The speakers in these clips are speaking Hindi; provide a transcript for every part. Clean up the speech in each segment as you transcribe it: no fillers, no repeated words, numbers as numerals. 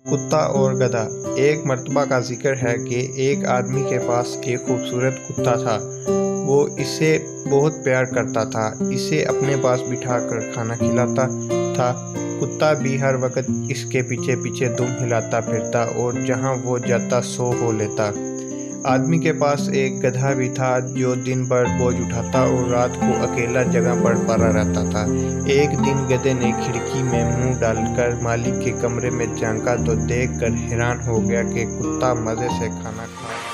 कुत्ता और गधा। एक मर्तबा का जिक्र है कि एक आदमी के पास एक खूबसूरत कुत्ता था। वो इसे बहुत प्यार करता था, इसे अपने पास बिठाकर खाना खिलाता था। कुत्ता भी हर वक्त इसके पीछे पीछे दुम हिलाता फिरता और जहाँ वो जाता सो हो लेता। आदमी के पास एक गधा भी था जो दिन भर बोझ उठाता और रात को अकेला जगह पर पड़ा रहता था। एक दिन गधे ने खिड़की में मुंह डालकर मालिक के कमरे में झांका तो देखकर हैरान हो गया कि कुत्ता मजे से खाना खा रहा है।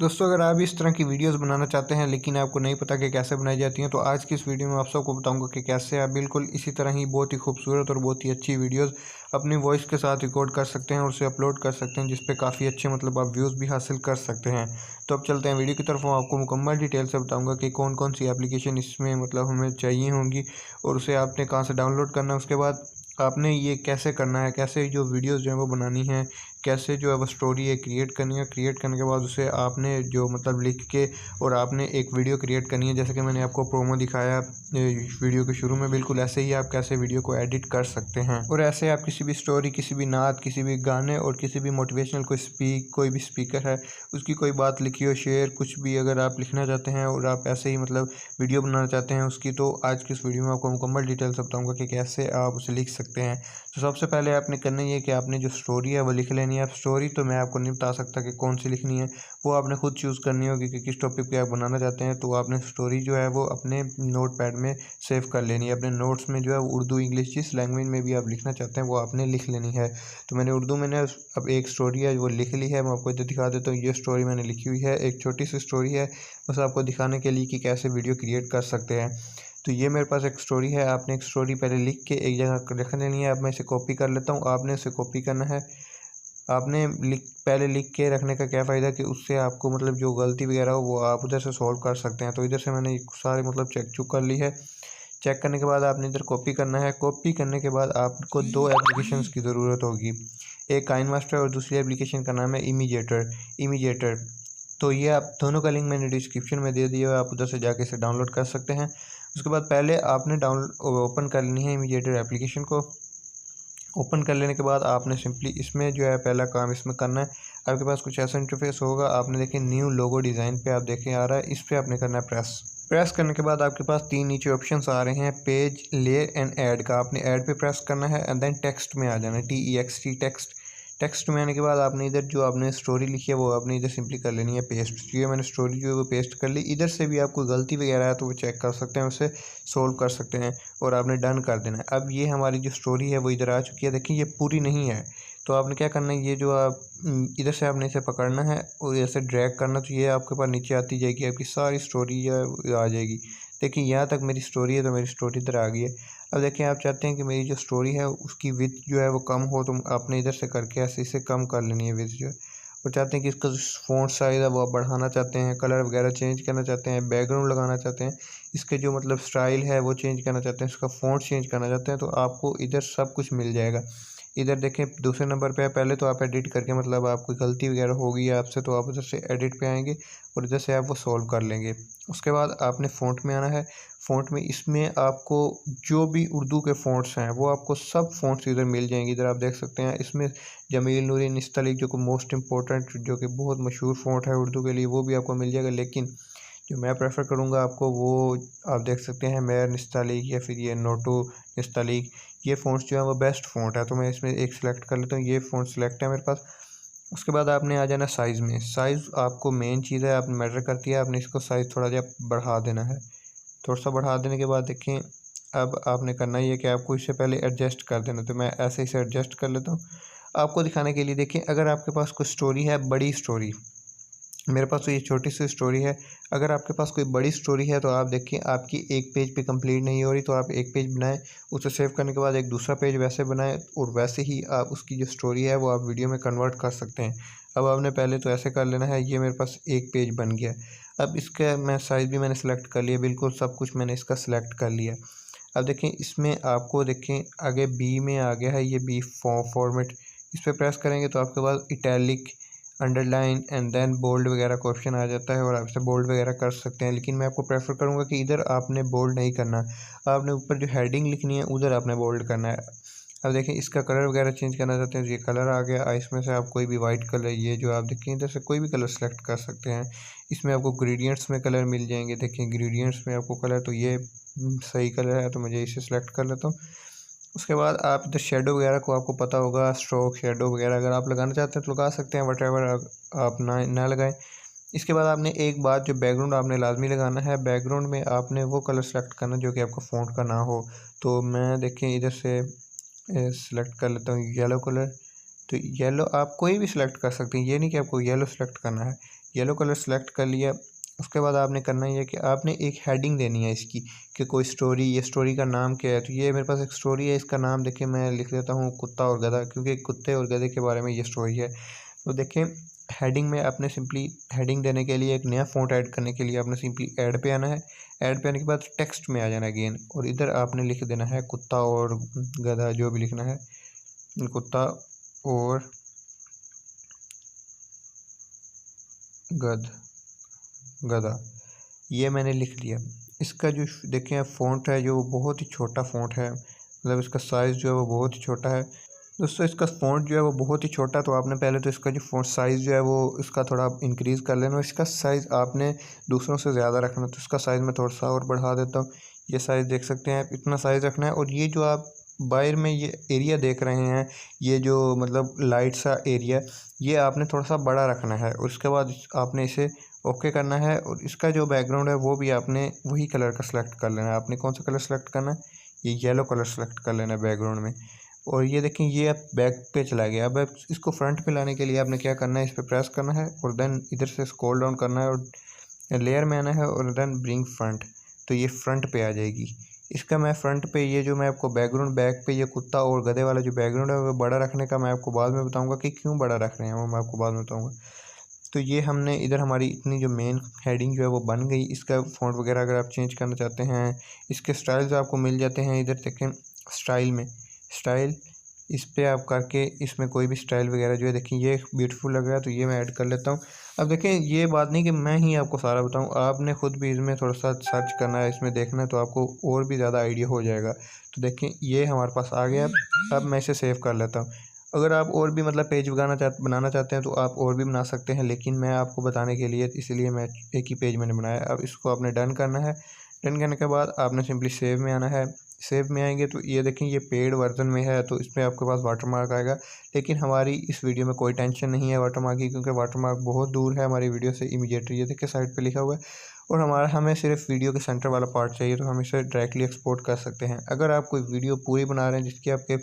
दोस्तों, अगर आप इस तरह की वीडियोस बनाना चाहते हैं लेकिन आपको नहीं पता कि कैसे बनाई जाती हैं, तो आज की इस वीडियो में आप सबको बताऊंगा कि कैसे आप बिल्कुल इसी तरह ही बहुत ही खूबसूरत और बहुत ही अच्छी वीडियोस अपनी वॉइस के साथ रिकॉर्ड कर सकते हैं और उसे अपलोड कर सकते हैं, जिस पे काफ़ी अच्छे आप व्यूज़ भी हासिल कर सकते हैं। तो अब चलते हैं वीडियो की तरफ। आपको मुकम्मल डिटेल से बताऊँगा कि कौन कौन सी एप्लीकेशन इसमें हमें चाहिए होंगी और उसे आपने कहाँ से डाउनलोड करना है। उसके बाद आपने ये कैसे करना है, कैसे जो वीडियोस जो है वो बनानी है, कैसे जो है वो स्टोरी है क्रिएट करनी है। क्रिएट करने के बाद उसे आपने जो लिख के और आपने एक वीडियो क्रिएट करनी है, जैसे कि मैंने आपको प्रोमो दिखाया वीडियो के शुरू में। बिल्कुल ऐसे ही आप कैसे वीडियो को एडिट कर सकते हैं और ऐसे आप किसी भी स्टोरी, किसी भी नात, किसी भी गाने और किसी भी मोटिवेशनल कोई भी स्पीकर है उसकी कोई बात लिखी हो, शेयर कुछ भी अगर आप लिखना चाहते हैं और आप ऐसे ही वीडियो बनाना चाहते हैं उसकी, तो आज की इस वीडियो में आपको मुकम्मल डिटेल्स बताऊंगा कि कैसे आप उसे लिख सकते हैं। तो सबसे पहले आपने करना ये कि आपने जो स्टोरी है वो लिख लेनी है। अब स्टोरी तो मैं आपको नहीं बता सकता कि कौन सी लिखनी है, वो आपने खुद चूज़ करनी होगी कि किस टॉपिक पे आप बनाना चाहते हैं। तो आपने स्टोरी जो है वो अपने नोट पैड में सेव कर लेनी है, अपने नोट्स में जो है उर्दू इंग्लिश जिस लैंग्वेज में भी आप लिखना चाहते हैं वो आपने लिख लेनी है। तो मैंने उर्दू में अब एक स्टोरी है वो लिख ली है, मैं आपको इधर दिखा देता हूँ। ये स्टोरी मैंने लिखी हुई है, एक छोटी सी स्टोरी है, बस आपको दिखाने के लिए कि कैसे वीडियो क्रिएट कर सकते हैं। तो ये मेरे पास एक स्टोरी है। आपने एक स्टोरी पहले लिख के एक जगह रख लेनी है। अब मैं इसे कॉपी कर लेता हूँ, आपने इसे कॉपी करना है। आपने पहले लिख के रखने का क्या फ़ायदा कि उससे आपको जो गलती वगैरह हो वो आप उधर से सॉल्व कर सकते हैं। तो इधर से मैंने सारे चेक चुक कर ली है। चेक करने के बाद आपने इधर कॉपी करना है। कॉपी करने के बाद आपको दो एप्लीकेशंस की ज़रूरत होगी, एक काइन मास्टर और दूसरी एप्लीकेशन का नाम है इमीडिएटर। तो ये आप दोनों का लिंक मैंने डिस्क्रिप्शन में दे दिया है, आप उधर से जाके इसे डाउनलोड कर सकते हैं। उसके बाद पहले आपने ओपन कर लेनी है इमीडिएटर एप्लीकेशन को। ओपन कर लेने के बाद आपने सिंपली इसमें जो है पहला काम इसमें करना है। आपके पास कुछ ऐसा इंटरफेस होगा, आपने देखें न्यू लोगो डिज़ाइन पे आप देखें आ रहा है, इस पर आपने करना है प्रेस करने के बाद आपके पास तीन नीचे ऑप्शंस आ रहे हैं, पेज, लेयर एंड ऐड का। आपने ऐड पे प्रेस करना है एंड देन टेक्स्ट में आ जाना है, TEXT टेक्स्ट में आने के बाद आपने इधर जो आपने स्टोरी लिखी है वो आपने इधर सिंपली कर लेनी है पेस्ट। ये मैंने स्टोरी जो है वो पेस्ट कर ली। इधर से भी आपको गलती वगैरह है तो वो चेक कर सकते हैं, उसे सोल्व कर सकते हैं और आपने डन कर देना है। अब ये हमारी जो स्टोरी है वो इधर आ चुकी है। देखिए ये पूरी नहीं है, तो आपने क्या करना है, ये जो आप इधर से आपने इसे पकड़ना है और ऐसे ड्रैग करना, तो ये आपके पास नीचे आती जाएगी, आपकी सारी स्टोरी आ जाएगी। देखिए यहाँ तक मेरी स्टोरी है, तो मेरी स्टोरी इधर आ गई है। अब देखिए आप चाहते हैं कि मेरी जो स्टोरी है उसकी विड्थ जो है वो कम हो, तो आपने इधर से करके ऐसे इसे कम कर लेनी है विड्थ जो है। और चाहते हैं कि इसका जो फ़ॉन्ट साइज़ है वो आप बढ़ाना चाहते हैं, कलर वगैरह चेंज करना चाहते हैं, बैकग्राउंड लगाना चाहते हैं, इसके जो स्टाइल है वो चेंज करना चाहते हैं, इसका फ़ॉन्ट चेंज करना चाहते हैं, तो आपको इधर सब कुछ मिल जाएगा। इधर देखें दूसरे नंबर पे है। पहले तो आप एडिट करके आप कोई गलती वगैरह होगी आपसे तो आप उधर से एडिट पे आएंगे और इधर से आप वो सॉल्व कर लेंगे। उसके बाद आपने फ़ॉन्ट में आना है। फ़ॉन्ट में इसमें आपको जो भी उर्दू के फ़ॉन्ट्स हैं वो आपको सब फ़ॉन्ट्स इधर मिल जाएंगे। इधर आप देख सकते हैं इसमें जमील नूरी निस्तलिक जो कि मोस्ट इंपॉर्टेंट, जो कि बहुत मशहूर फ़ॉन्ट है उर्दू के लिए, वो भी आपको मिल जाएगा। लेकिन जो मैं प्रेफर करूँगा आपको वो आप देख सकते हैं मेयर निस्तालिक या फिर ये नोटो निस्तालिक, ये फ़ॉन्ट्स जो है वो बेस्ट फ़ॉन्ट है। तो मैं इसमें एक सिलेक्ट कर लेता हूँ, ये फ़ॉन्ट सिलेक्ट है मेरे पास। उसके बाद आपने आ जाना साइज़ में। साइज़ आपको मेन चीज़ है, आपने मैटर करती है। आपने इसको साइज़ थोड़ा जहा बढ़ा देना है। थोड़ा सा बढ़ा देने के बाद देखें अब आपने करना ही है कि आपको इससे पहले एडजस्ट कर देना। तो मैं ऐसे ही से एडजस्ट कर लेता हूँ आपको दिखाने के लिए। देखें अगर आपके पास कोई स्टोरी है, बड़ी स्टोरी, मेरे पास तो ये छोटी सी स्टोरी है। अगर आपके पास कोई बड़ी स्टोरी है तो आप देखिए आपकी एक पेज पे कंप्लीट नहीं हो रही, तो आप एक पेज बनाएं, उसे सेव करने के बाद एक दूसरा पेज वैसे बनाएं और वैसे ही आप उसकी जो स्टोरी है वो आप वीडियो में कन्वर्ट कर सकते हैं। अब आपने पहले तो ऐसे कर लेना है। ये मेरे पास एक पेज बन गया। अब इसका मैं साइज़ भी मैंने सेलेक्ट कर लिया, बिल्कुल सब कुछ मैंने इसका सेलेक्ट कर लिया। अब देखें इसमें आपको देखें आगे बी में आ गया है, ये बी फॉर्मेट, इस पर प्रेस करेंगे तो आपके पास italic underline and then bold वगैरह का ऑप्शन आ जाता है और आप इसे बोल्ड वगैरह कर सकते हैं। लेकिन मैं आपको प्रेफर करूँगा कि इधर आपने बोल्ड नहीं करना, आपने ऊपर जो हेडिंग लिखनी है उधर आपने बोल्ड करना है। अब देखें इसका कलर वगैरह चेंज करना चाहते हैं तो ये कलर आ गया। इसमें से आप कोई भी वाइट कलर, ये जो आप देखें इधर से कोई भी कलर सेलेक्ट कर सकते हैं। इसमें आपको ग्रेडियंट्स में कलर मिल जाएंगे। देखें ग्रेडियंट्स में आपको कलर, तो ये सही कलर है तो मुझे इसे सेलेक्ट कर लेता हूँ। उसके बाद आप इधर शेडो वगैरह को आपको पता होगा, स्ट्रोक शेडो वगैरह अगर आप लगाना चाहते हैं तो लगा सकते हैं, वटेवर आप ना लगाएं। इसके बाद आपने एक बात, जो बैकग्राउंड आपने लाजमी लगाना है, बैकग्राउंड में आपने वो कलर सेलेक्ट करना जो कि आपका फ़ॉन्ट का ना हो। तो मैं देखें इधर से सेलेक्ट कर लेता हूँ येलो कलर। तो येलो आप कोई भी सिलेक्ट कर सकते हैं, ये नहीं कि आपको येलो सेलेक्ट करना है। येलो कलर सेलेक्ट कर लिया। उसके बाद आपने करना ही है कि आपने एक हेडिंग देनी है इसकी, कि कोई स्टोरी, ये स्टोरी का नाम क्या है। तो ये मेरे पास एक स्टोरी है, इसका नाम देखिए मैं लिख देता हूँ कुत्ता और गधा, क्योंकि कुत्ते और गधे के बारे में ये स्टोरी है। तो देखें हेडिंग में आपने सिंपली हेडिंग देने के लिए, एक नया फ़ॉन्ट ऐड करने के लिए आपने सिंपली ऐड पे आना है। ऐड पे आने के बाद टेक्स्ट में आ जाना अगेन, और इधर आपने लिख देना है कुत्ता और गधा, जो भी लिखना है, कुत्ता और गधा, ये मैंने लिख लिया। इसका जो देखें फ़ॉन्ट है, जो बहुत ही छोटा फ़ॉन्ट है, मतलब इसका साइज़ जो है वो बहुत ही छोटा है। दोस्तों इसका फ़ॉन्ट जो है वो बहुत ही छोटा, तो आपने पहले तो इसका जो फ़ॉन्ट साइज़ जो है वो इसका थोड़ा इंक्रीज़ कर लेना। इसका साइज़ आपने दूसरों से ज़्यादा रखना, तो इसका साइज़ मैं थोड़ा सा और बढ़ा देता हूँ। ये साइज़ देख सकते हैं आप, इतना साइज़ रखना है। और ये जो आप बाहर में ये एरिया देख रहे हैं, ये जो मतलब लाइट सा एरिया, ये आपने थोड़ा सा बड़ा रखना है। और उसके बाद आपने इसे ओके करना है। और इसका जो बैकग्राउंड है वो भी आपने वही कलर का सिलेक्ट कर लेना है। आपने कौन सा कलर सेलेक्ट करना है, ये येलो कलर सेलेक्ट कर लेना है बैकग्राउंड में। और ये देखें ये अब बैक पे चला गया। अब इसको फ्रंट पे लाने के लिए आपने क्या करना है, इस पर प्रेस करना है और देन इधर से स्क्रॉल डाउन करना है और लेयर में आना है और देन ब्रिंग फ्रंट, तो ये फ्रंट पे आ जाएगी। इसका मैं फ्रंट पे, ये जो मैं आपको बैकग्राउंड बैक पे ये कुत्ता और गधे वाला जो बैकग्राउंड है वो बड़ा रखने का मैं आपको बाद में बताऊंगा कि क्यों बड़ा रख रहे हैं, वो मैं आपको बाद में बताऊंगा। तो ये हमने इधर हमारी इतनी जो मेन हेडिंग जो है वो बन गई। इसका फ़ॉन्ट वगैरह अगर आप चेंज करना चाहते हैं, इसके स्टाइल्स आपको मिल जाते हैं। इधर देखें स्टाइल में, स्टाइल इस पे आप करके इसमें कोई भी स्टाइल वगैरह जो है, देखिए ये ब्यूटीफुल लग रहा है तो ये मैं ऐड कर लेता हूँ। अब देखें ये बात नहीं कि मैं ही आपको सारा बताऊँ, आपने ख़ुद भी इसमें थोड़ा सा सर्च करना है, इसमें देखना है, तो आपको और भी ज़्यादा आइडिया हो जाएगा। तो देखें ये हमारे पास आ गया। अब मैं इसे सेव कर लेता हूँ। अगर आप और भी मतलब पेज बनाना चाहते हैं तो आप और भी बना सकते हैं, लेकिन मैं आपको बताने के लिए, इसलिए मैं एक ही पेज मैंने बनाया। अब इसको आपने डन करना है। डन करने के बाद आपने सिंपली सेव में आना है। सेव में आएंगे तो ये देखें ये पेड वर्जन में है, तो इसमें आपके पास वाटरमार्क आएगा। लेकिन हमारी इस वीडियो में कोई टेंशन नहीं है वाटरमार्क की, क्योंकि वाटरमार्क बहुत दूर है हमारी वीडियो से इमीडिएटली। ये देखिए साइड पे लिखा हुआ है। और हमें सिर्फ वीडियो के सेंटर वाला पार्ट चाहिए, तो हम इसे डायरेक्टली एक्सपोर्ट कर सकते हैं। अगर आप कोई वीडियो पूरी बना रहे हैं जिसकी आपके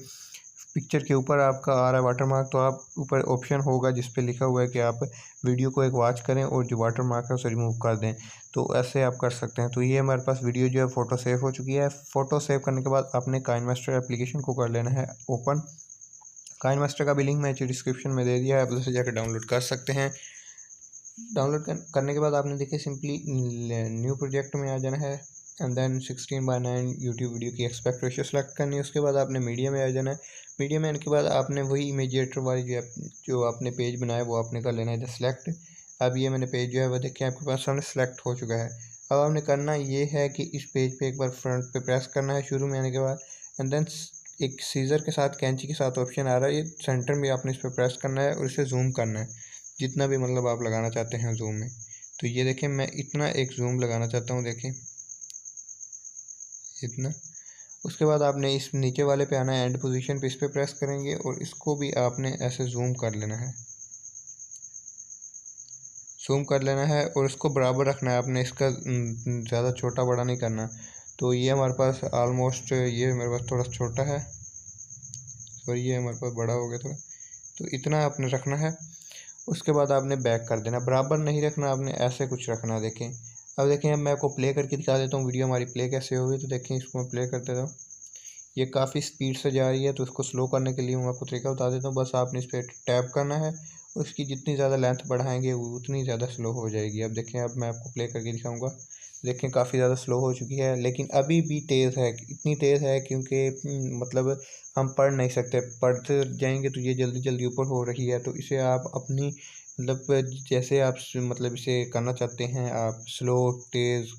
पिक्चर के ऊपर आपका आ रहा है वाटरमार्क, तो आप ऊपर ऑप्शन होगा जिस पे लिखा हुआ है कि आप वीडियो को एक वॉच करें और जो वाटरमार्क है उसे रिमूव कर दें, तो ऐसे आप कर सकते हैं। तो ये हमारे पास वीडियो जो है फ़ोटो सेव हो चुकी है। फ़ोटो सेव करने के बाद आपने काइनमास्टर एप्लीकेशन को कर लेना है ओपन। काइनमास्टर का भी लिंक मैं डिस्क्रिप्शन में दे दिया है, आप उसे जाकर डाउनलोड कर सकते हैं। डाउनलोड करने के बाद आपने देखिए सिंपली न्यू प्रोजेक्ट में आ जाना है एंड देन 16:9 यूट्यूब वीडियो की एस्पेक्ट रेशियो सेलेक्ट करनी है। उसके बाद आपने मीडिया में आ जाना है। मीडिया में आने के बाद आपने वही इमेजिएटर वाली जो आपने पेज बनाया वो आपने कर लेना है सेलेक्ट। अब ये मैंने पेज जो है वो देखिए आपके पास सामने सेलेक्ट हो चुका है। अब आपने करना ये है कि इस पेज पे एक बार फ्रंट पे प्रेस करना है शुरू में आने के बाद, एंड देन एक सीज़र के साथ, कैंची के साथ ऑप्शन आ रहा है, ये सेंटर में आपने इस पर प्रेस करना है और इसे जूम करना है जितना भी मतलब आप लगाना चाहते हैं जूम में। तो ये देखें मैं इतना एक जूम लगाना चाहता हूँ, देखें इतना। उसके बाद आपने इस नीचे वाले पे आना है, एंड पोजीशन पे, इस पे प्रेस करेंगे और इसको भी आपने ऐसे जूम कर लेना है, जूम कर लेना है और इसको बराबर रखना है आपने, इसका ज़्यादा छोटा बड़ा नहीं करना। तो ये हमारे पास ऑलमोस्ट, ये मेरे पास थोड़ा छोटा है और ये हमारे पास बड़ा हो गया थोड़ा, तो इतना आपने रखना है। उसके बाद आपने बैक कर देना, बराबर नहीं रखना, आपने ऐसे कुछ रखना। देखें अब देखें, अब मैं आपको प्ले करके दिखा देता हूँ वीडियो हमारी प्ले कैसे होगी। तो देखें इसको मैं प्ले कर देता हूँ, ये काफ़ी स्पीड से जा रही है, तो इसको स्लो करने के लिए मैं आपको तरीका बता देता हूँ। बस आपने इस पर टैप करना है, उसकी जितनी ज़्यादा लेंथ बढ़ाएंगे उतनी ज़्यादा स्लो हो जाएगी। अब देखें, अब मैं आपको प्ले करके दिखाऊँगा। देखें काफ़ी ज़्यादा स्लो हो चुकी है, लेकिन अभी भी तेज़ है। इतनी तेज़ है क्योंकि मतलब हम पढ़ नहीं सकते, पढ़ते जाएंगे तो ये जल्दी जल्दी ऊपर हो रही है। तो इसे आप अपनी मतलब जैसे आप मतलब इसे करना चाहते हैं, आप स्लो तेज़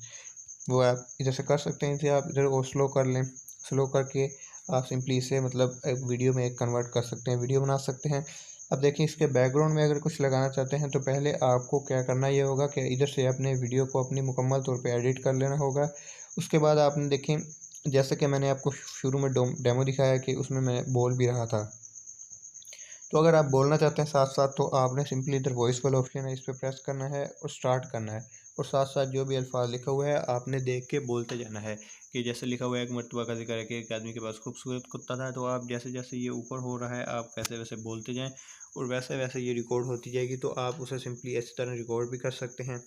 वो आप इधर से कर सकते हैं। इसे आप इधर को स्लो कर लें, स्लो करके आप सिंपली इसे मतलब एक वीडियो में एक कन्वर्ट कर सकते हैं, वीडियो बना सकते हैं। अब देखिए इसके बैकग्राउंड में अगर कुछ लगाना चाहते हैं तो पहले आपको क्या करना ये होगा कि इधर से अपने वीडियो को अपनी मुकम्मल तौर पे एडिट कर लेना होगा। उसके बाद आपने देखें जैसे कि मैंने आपको शुरू में डेमो दिखाया कि उसमें मैं बोल भी रहा था। तो अगर आप बोलना चाहते हैं साथ साथ तो आपने सिंपली इधर वॉइस वाला ऑप्शन है, इस पर प्रेस करना है और स्टार्ट करना है। और साथ साथ जो भी अल्फाज लिखा हुआ है आपने देख के बोलते जाना है। कि जैसे लिखा हुआ है एक मरतबा का जिक्र है कि एक आदमी के पास खूबसूरत कुत्ता था, तो आप जैसे जैसे ये ऊपर हो रहा है आप वैसे वैसे बोलते जाएं और वैसे वैसे ये रिकॉर्ड होती जाएगी। तो आप उसे सिंपली इस तरह रिकॉर्ड भी कर सकते हैं।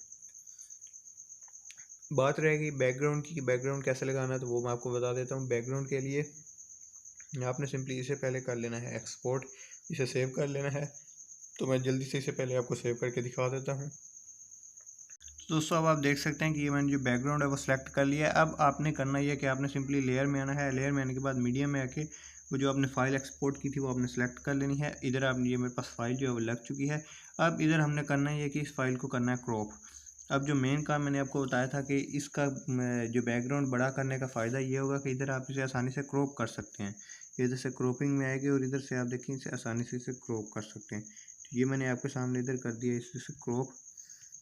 बात रहेगी बैकग्राउंड की, बैकग्राउंड कैसे लगाना है, तो वो मैं आपको बता देता हूँ। बैकग्राउंड के लिए आपने सिंपली इसे पहले कर लेना है एक्सपोर्ट, इसे सेव कर लेना है। तो मैं जल्दी से इसे पहले आपको सेव करके दिखा देता हूँ। तो दोस्तों अब आप देख सकते हैं कि ये मैंने जो बैकग्राउंड है वो सिलेक्ट कर लिया है। अब आपने करना ये है कि आपने सिंपली लेयर में आना है, लेयर में आने के बाद मीडिया में आके वो जो आपने फ़ाइल एक्सपोर्ट की थी वो आपने सेलेक्ट कर लेनी है। इधर आपने ये मेरे पास फाइल जो है वो लग चुकी है। अब इधर हमने करना है कि इस फाइल को करना है क्रॉप। अब जो मेन काम मैंने आपको बताया था कि इसका जो बैकग्राउंड बड़ा करने का फ़ायदा ये होगा कि इधर आप इसे आसानी से क्रॉप कर सकते हैं। इधर से क्रॉपिंग में आएगी और इधर से आप देखें इसे आसानी से इसे क्रॉप कर सकते हैं। तो ये मैंने आपके सामने इधर कर दिया इसे क्रॉप।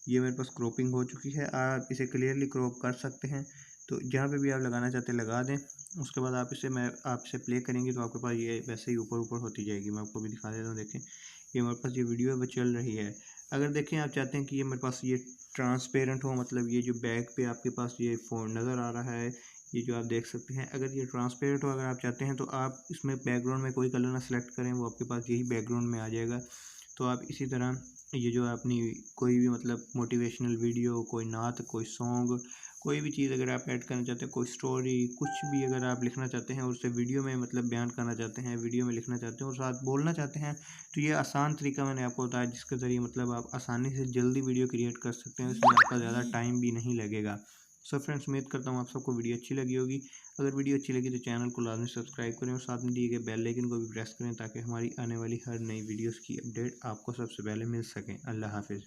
ये मेरे पास क्रॉपिंग हो चुकी है। आप इसे क्लियरली क्रॉप कर सकते हैं। तो जहाँ पे भी आप लगाना चाहते हैं लगा दें। उसके बाद आप इसे प्ले करेंगे तो आपके पास ये वैसे ही ऊपर ऊपर होती जाएगी। मैं आपको भी दिखा देता हूँ, देखें ये मेरे पास ये वीडियो है वो चल रही है। अगर देखें आप चाहते हैं कि ये मेरे पास ये ट्रांसपेरेंट हो, मतलब ये जो बैक पे आपके पास ये फ़ोन नज़र आ रहा है, ये जो आप देख सकते हैं, अगर ये ट्रांसपेरेंट हो अगर आप चाहते हैं तो आप इसमें बैकग्राउंड में कोई कलर ना सेलेक्ट करें, वो आपके पास यही बैकग्राउंड में आ जाएगा। तो आप इसी तरह ये जो अपनी कोई भी मतलब मोटिवेशनल वीडियो, कोई नात, कोई सॉन्ग, कोई भी चीज़ अगर आप ऐड करना चाहते हैं, कोई स्टोरी, कुछ भी अगर आप लिखना चाहते हैं और उसे वीडियो में मतलब बयान करना चाहते हैं, वीडियो में लिखना चाहते हैं और साथ बोलना चाहते हैं, तो ये आसान तरीका मैंने आपको बताया जिसके ज़रिए मतलब आप आसानी से जल्दी वीडियो क्रिएट कर सकते हैं। इसमें आपका ज़्यादा टाइम भी नहीं लगेगा। सो फ्रेंड्स, उम्मीद करता हूँ आप सबको वीडियो अच्छी लगी होगी। अगर वीडियो अच्छी लगी तो चैनल को लाजमी सब्सक्राइब करें और साथ में दिए गए बेल आइकन को भी प्रेस करें ताकि हमारी आने वाली हर नई वीडियोस की अपडेट आपको सबसे पहले मिल सकें। अल्लाह हाफिज़।